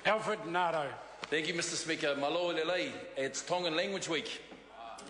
Alfred Nato. Thank you, Mr. Speaker. Malo lelei, it's Tongan Language Week.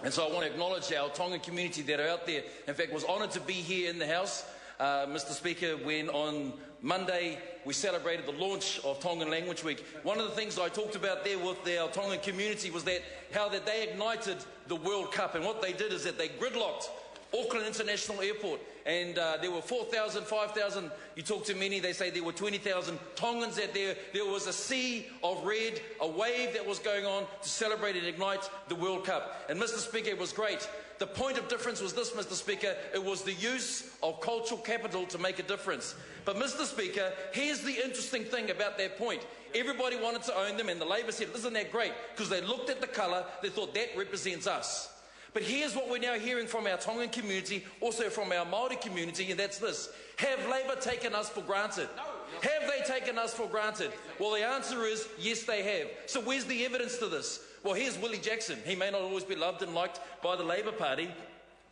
And so I want to acknowledge our Tongan community that are out there. In fact, was honoured to be here in the House, Mr. Speaker, when on Monday we celebrated the launch of Tongan Language Week. One of the things I talked about there with our Tongan community was that how that they ignited the World Cup, and what they did is that they gridlocked Auckland International Airport, and there were 4,000, 5,000. You talk to many, they say there were 20,000 Tongans out there. There was a sea of red, a wave that was going on to celebrate and ignite the World Cup. And Mr. Speaker, it was great. The point of difference was this, Mr. Speaker, it was the use of cultural capital to make a difference. But Mr. Speaker, here's the interesting thing about that point. Everybody wanted to own them, and the Labour said, isn't that great? Because they looked at the colour, they thought that represents us. But here's what we're now hearing from our Tongan community, also from our Māori community, and that's this. Have Labour taken us for granted? No. Have they taken us for granted? Well, the answer is yes, they have. So where's the evidence to this? Well, here's Willie Jackson. He may not always be loved and liked by the Labour Party,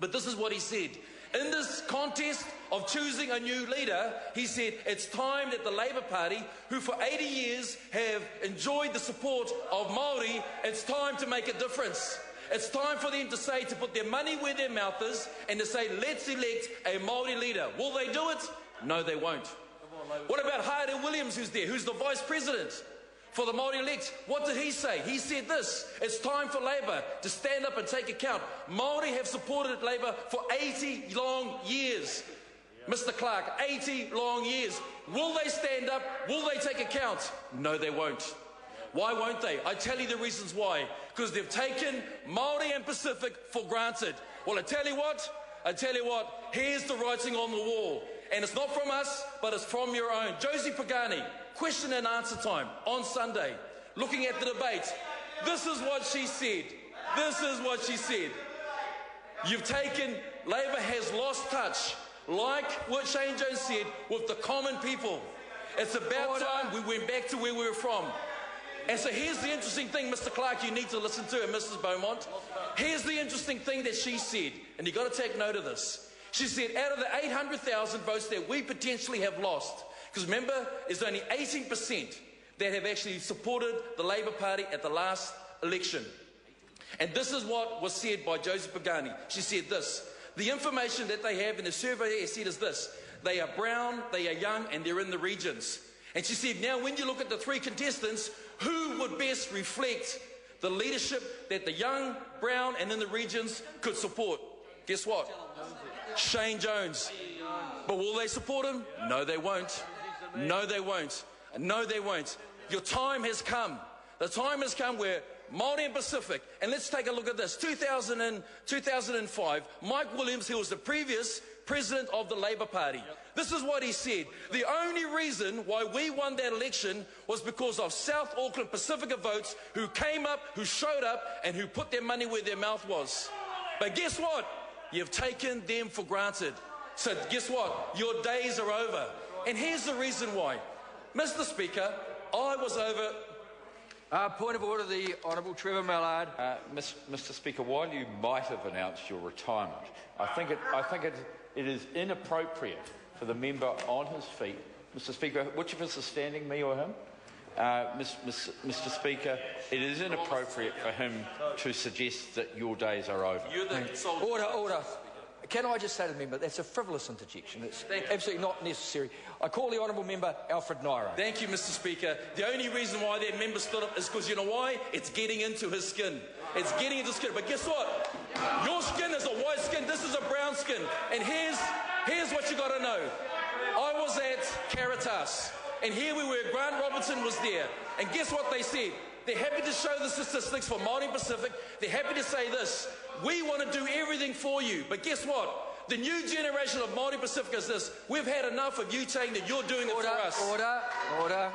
but this is what he said. In this contest of choosing a new leader, he said, it's time that the Labour Party, who for 80 years have enjoyed the support of Māori, it's time to make a difference. It's time for them to say, to put their money where their mouth is, and to say, let's elect a Māori leader. Will they do it? No, they won't. What about Haere Williams, who's there, who's the Vice President for the Māori elect? What did he say? He said this, it's time for Labour to stand up and take account. Māori have supported Labour for 80 long years. Mr. Clark, 80 long years. Will they stand up? Will they take account? No, they won't. Why won't they? I tell you the reasons why. Because they've taken Māori and Pacific for granted. Well, I tell you what, here's the writing on the wall. And it's not from us, but it's from your own. Josie Pagani, question and answer time on Sunday, looking at the debate. This is what she said. This is what she said. You've taken, Labour has lost touch, like what Shane Jones said, with the common people. It's about time we went back to where we were from. And so here's the interesting thing, Mr. Clark, you need to listen to, and Mrs. Beaumont. Here's the interesting thing that she said, and you've got to take note of this. She said, out of the 800,000 votes that we potentially have lost, because remember, there's only 18% that have actually supported the Labour Party at the last election. And this is what was said by Josie Pagani. She said this, the information that they have in the survey they said is this, they are brown, they are young, and they're in the regions. And she said, now when you look at the three contestants, who would best reflect the leadership that the young, brown, and in the regions could support? Guess what? Shane Jones. But will they support him? No, they won't. No, they won't. No, they won't. Your time has come. The time has come where Māori and Pacific, and let's take a look at this. 2005, Mike Williams, who was the previous president of the Labour Party. This is what he said. The only reason why we won that election was because of South Auckland Pacifica votes who came up, who showed up, and who put their money where their mouth was. But guess what? You've taken them for granted. So guess what? Your days are over. And here's the reason why. Mr. Speaker, I was over... Point of order, the Honourable Trevor Mallard. Mr. Speaker, while you might have announced your retirement, I think it is inappropriate for the member on his feet. Mr. Speaker, which of us is standing, me or him? Mr. Speaker, it is inappropriate for him to suggest that your days are over. Order. Can I just say to the member, that's a frivolous interjection. It's absolutely not necessary. I call the Honourable Member Alfred Nairo. Thank you, Mr. Speaker. The only reason why that member stood up is because you know why? It's getting into his skin. It's getting into his skin. But guess what? Your skin is a white skin. This is a brown skin. And here's what you got to know. I was at Caritas, and here we were. Grant Robertson was there. And guess what they said? They're happy to show the statistics for Māori Pacific. They're happy to say this. We want to do everything for you. But guess what? The new generation of Māori Pacific is this. We've had enough of you saying that you're doing it for us. Order.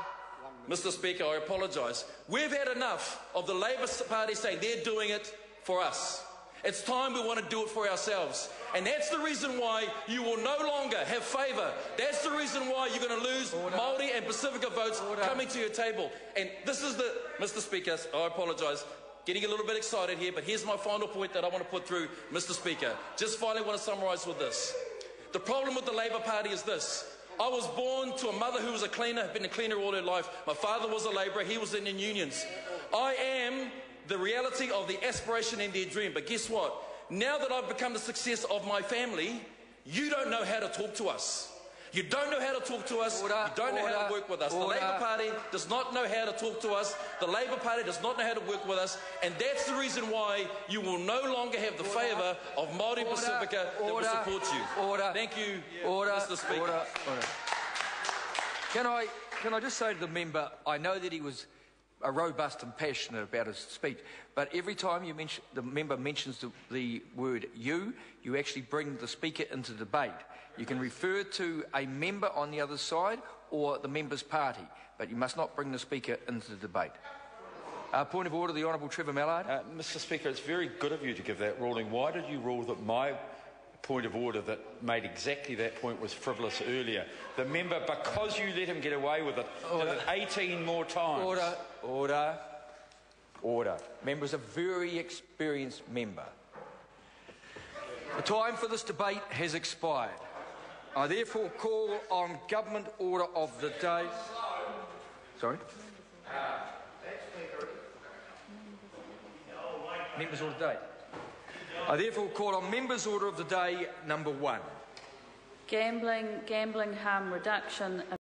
Mr. Speaker, I apologise. We've had enough of the Labour Party saying they're doing it for us. It's time we want to do it for ourselves. And that's the reason why you will no longer have favour. That's the reason why you're going to lose Māori and Pacifica votes coming to your table. And this is the... Mr. Speaker, I apologise. Getting a little bit excited here, but here's my final point that I want to put through, Mr. Speaker. Just finally want to summarise with this. The problem with the Labour Party is this. I was born to a mother who was a cleaner, been a cleaner all her life. My father was a labourer, he was in unions. I am the reality of the aspiration and their dream. But guess what? Now that I've become the success of my family, you don't know how to talk to us. You don't know how to talk to us. You don't know how to work with us. The Labour Party does not know how to talk to us. The Labour Party does not know how to work with us. And that's the reason why you will no longer have the favour of Māori Pacifica that will support you. Thank you, Mr. Speaker. Can I just say to the member, I know that he was robust and passionate about his speech, but every time the member mentions the word you actually bring the speaker into debate. You can refer to a member on the other side or the member's party, but you must not bring the speaker into the debate. Point of order, the Honourable Trevor Mallard. Mr. Speaker, it's very good of you to give that ruling. Why did you rule that my point of order that made exactly that point was frivolous earlier? The member, because you let him get away with it, did it 18 more times. Order. Member's a very experienced member. The time for this debate has expired. I therefore call on Government Order of the Day. Sorry? Members Order of the Day. I therefore call on Members Order of the Day number 1. Gambling harm reduction